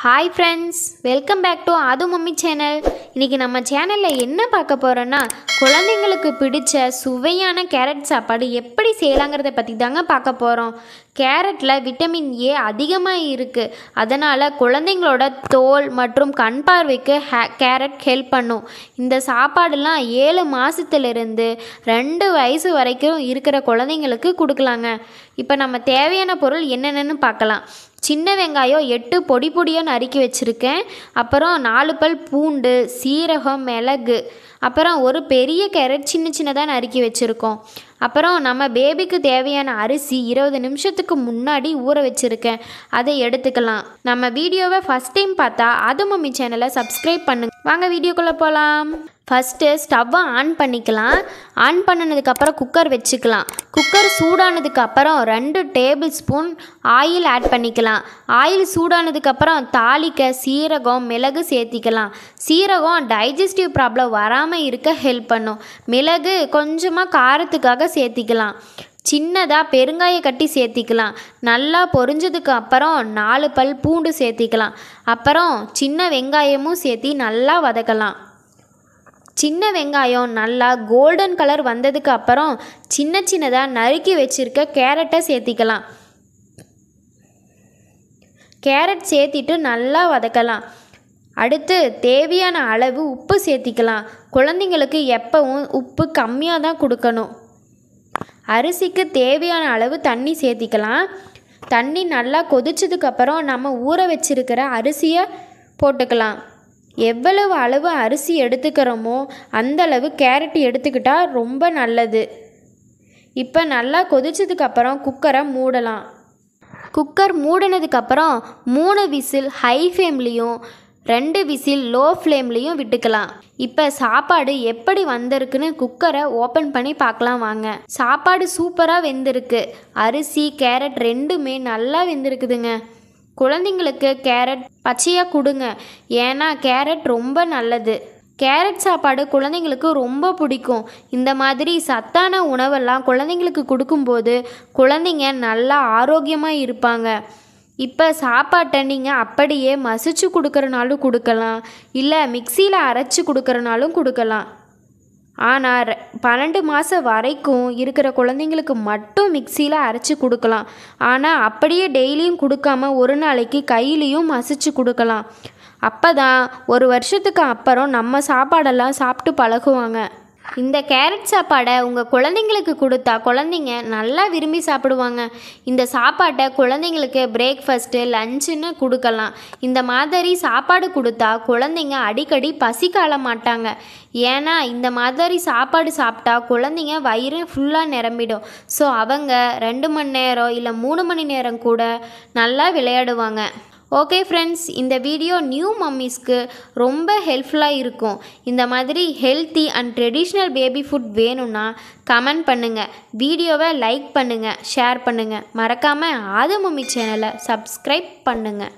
Hi friends, welcome back to Adu Mummy channel. இன்னைக்கு நம்ம சேனல்ல என்ன பார்க்க போறோம்னா குழந்தைகளுக்கு பிடிச்ச சுவையான கேரட் சாப்பாடு எப்படி செய்யலாம்ங்கறத பத்தி தாங்க பார்க்க போறோம். கேரட்ல விட்டமின் ஏ அதிகமா இருக்கு. அதனால குழந்தைகளோட தோல் மற்றும் கண் பார்வைக்கு கேரட் ஹெல்ப் பண்ணும். இந்த சாப்பாடுலாம் 7 மாசத்துல இருந்து 2 வயசு வரைக்கும் இருக்கிற குழந்தைகளுக்கு கொடுக்கலாங்க. இப்போ நம்ம தேவையான பொருள் என்னென்னன்னு பார்க்கலாம். சின்ன வெங்காயம் 8 பொடி பொடியாக நறுக்கி வச்சுருக்கேன். அப்புறம் 4 பல் பூண்டு, சீரகம், மிளகு, அப்புறம் ஒரு பெரிய கேரட் சின்ன சின்னதாக நறுக்கி வச்சுருக்கோம். அப்புறம் நம்ம பேபிக்கு தேவையான அரிசி 20 நிமிஷத்துக்கு முன்னாடி ஊற வச்சுருக்கேன். அதை எடுத்துக்கலாம். நம்ம வீடியோவை ஃபஸ்ட் டைம் பார்த்தா அது மம்மி சேனலை சப்ஸ்கிரைப் பண்ணுங்க. வாங்க வீடியோக்குள்ளே போகலாம். ஃபஸ்ட்டு ஸ்டவ்வை ஆன் பண்ணிக்கலாம். ஆன் பண்ணினதுக்கப்புறம் குக்கர் வச்சுக்கலாம். குக்கர் சூடானதுக்கப்புறம் 2 டேபிள் ஸ்பூன் ஆயில் ஆட் பண்ணிக்கலாம். ஆயில் சூடானதுக்கப்புறம் தாளிக்க சீரகம், மிளகு சேர்த்திக்கலாம். சீரகம் டைஜஸ்டிவ் ப்ராப்ளம் வராமல் இருக்க ஹெல்ப் பண்ணும். மிளகு கொஞ்சமாக காரத்துக்காக சேர்த்திக்கலாம். சின்னதாக பெருங்காய கட்டி சேர்த்திக்கலாம். நல்லா பொரிஞ்சதுக்கு அப்புறம் 4 பல் பூண்டு சேர்த்திக்கலாம். அப்புறம் சின்ன வெங்காயமும் சேர்த்தி நல்லா வதக்கலாம். சின்ன வெங்காயம் நல்லா கோல்டன் கலர் வந்ததுக்கு அப்புறம் சின்ன சின்னதாக நறுக்கி வச்சுருக்க கேரட்டை சேர்த்திக்கலாம். கேரட் சேர்த்திட்டு நல்லா வதக்கலாம். அடுத்து தேவையான அளவு உப்பு சேர்த்திக்கலாம். குழந்தைங்களுக்கு எப்பவும் உப்பு கம்மியாக தான் கொடுக்கணும். அரிசிக்கு தேவையான அளவு தண்ணி சேர்த்திக்கலாம். தண்ணி நல்லா கொதிச்சதுக்கப்புறம் நம்ம ஊற வச்சிருக்கிற அரிசியை போட்டுக்கலாம். எவ்வளவு அளவு அரிசி எடுத்துக்கிறோமோ அந்தளவு கேரட் எடுத்துக்கிட்டால் ரொம்ப நல்லது. இப்போ நல்லா கொதிச்சதுக்கப்புறம் குக்கரை மூடலாம். குக்கர் மூடினதுக்கப்புறம் 3 விசில் ஹை ஃப்ளேம்லேயும் 2 விசில் லோ ஃப்ளேம்லேயும் விட்டுக்கலாம். இப்போ சாப்பாடு எப்படி வந்திருக்குன்னு குக்கரை ஓப்பன் பண்ணி பார்க்கலாம் வாங்க. சாப்பாடு சூப்பராக வெந்திருக்கு. அரிசி கேரட் ரெண்டுமே நல்லா வெந்திருக்குதுங்க. குழந்தைங்களுக்கு கேரட் பச்சையாக கொடுங்க. ஏன்னா கேரட் ரொம்ப நல்லது. கேரட் சாப்பாடு குழந்தைங்களுக்கு ரொம்ப பிடிக்கும். இந்த மாதிரி சத்தான உணவெல்லாம் குழந்தைங்களுக்கு கொடுக்கும்போது குழந்தைங்க நல்லா ஆரோக்கியமாக இருப்பாங்க. இப்போ சாப்பாட்டை நீங்கள் அப்படியே மசிச்சு கொடுக்குறனாலும் கொடுக்கலாம், இல்லை மிக்சியில் அரைச்சி கொடுக்குறனாலும் கொடுக்கலாம். ஆனால் 12 மாதம் வரைக்கும் இருக்கிற குழந்தைங்களுக்கு மட்டும் மிக்சியில் அரைச்சி கொடுக்கலாம். ஆனால் அப்படியே டெய்லியும் கொடுக்காம ஒரு நாளைக்கு கையிலையும் மசிச்சு கொடுக்கலாம். அப்போ தான் 1 வருஷத்துக்கு அப்புறம் நம்ம சாப்பாடெல்லாம் சாப்பிட்டு பழகுவாங்க. இந்த கேரட் சாப்பாடை உங்கள் குழந்தைங்களுக்கு கொடுத்தா குழந்தைங்க நல்லா விரும்பி சாப்பிடுவாங்க. இந்த சாப்பாட்டை குழந்தைங்களுக்கு பிரேக்ஃபாஸ்ட்டு, லஞ்சுன்னு கொடுக்கலாம். இந்த மாதிரி சாப்பாடு கொடுத்தா குழந்தைங்க அடிக்கடி பசிக்கால மாட்டாங்க. ஏன்னா இந்த மாதிரி சாப்பாடு சாப்பிட்டா குழந்தைங்க வயிறு ஃபுல்லாக நிரம்பிடும். ஸோ அவங்க 2 மணி நேரம் இல்லை 3 மணி நேரம் கூட நல்லா விளையாடுவாங்க. ஓகே ஃப்ரெண்ட்ஸ், இந்த வீடியோ நியூ மம்மிஸ்க்கு ரொம்ப ஹெல்ப்ஃபுல்லாக இருக்கும். இந்த மாதிரி healthy and traditional baby food வேணும்னா கமெண்ட் பண்ணுங்கள். வீடியோவை லைக் பண்ணுங்கள், ஷேர் பண்ணுங்கள். மறக்காமல் ஆது மம்மி சேனலை சப்ஸ்கிரைப் பண்ணுங்கள்.